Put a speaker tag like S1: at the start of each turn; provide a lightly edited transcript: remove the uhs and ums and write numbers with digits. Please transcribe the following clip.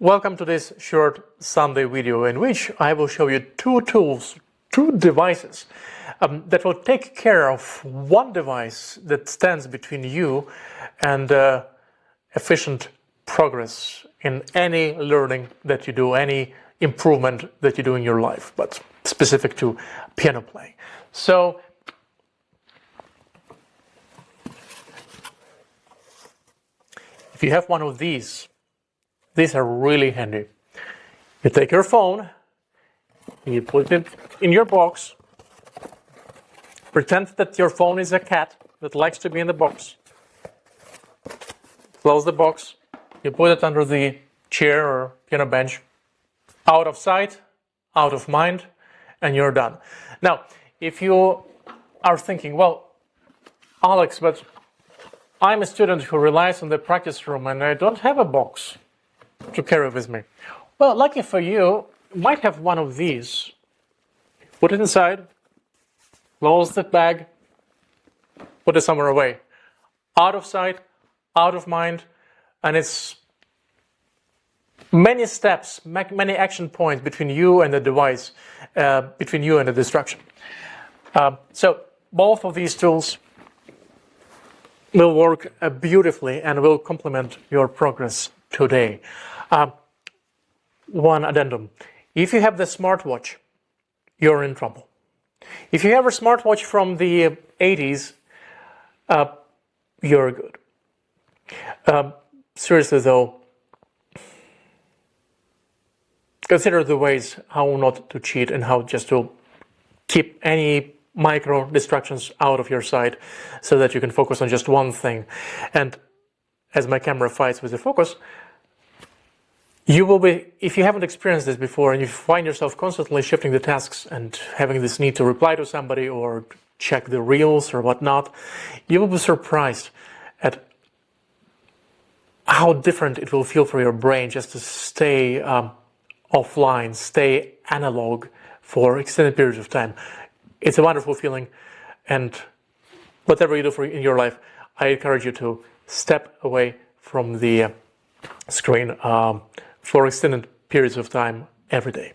S1: Welcome to this short Sunday video in which I will show you two tools, two devices that will take care of one device that stands between you and efficient progress in any learning that you do, any improvement that you do in your life, but specific to piano playing. So if you have one of these are really handy. You take your phone, you put it in your box, pretend that your phone is a cat that likes to be in the box. Close the box, you put it under the chair or piano bench, out of sight, out of mind, and you're done. Now, if you are thinking, well, Alex, but I'm a student who relies on the practice room and I don't have a box to carry with me. Well, lucky for you, you might have one of these. Put it inside, close the bag, put it somewhere away. Out of sight, out of mind, and it's many steps, many action points between you and the device, between you and the distraction. So both of these tools will work beautifully and will complement your progress today. One addendum. If you have the smartwatch, you're in trouble. If you have a smartwatch from the 80s, you're good. Seriously though, consider the ways how not to cheat and how just to keep any micro distractions out of your sight so that you can focus on just one thing. And as my camera fights with the focus, you will be, if you haven't experienced this before and you find yourself constantly shifting the tasks and having this need to reply to somebody or check the reels or whatnot, you will be surprised at how different it will feel for your brain just to stay offline, stay analog for extended periods of time. It's a wonderful feeling, and whatever you do in your life, I encourage you to step away from the screen for extended periods of time every day.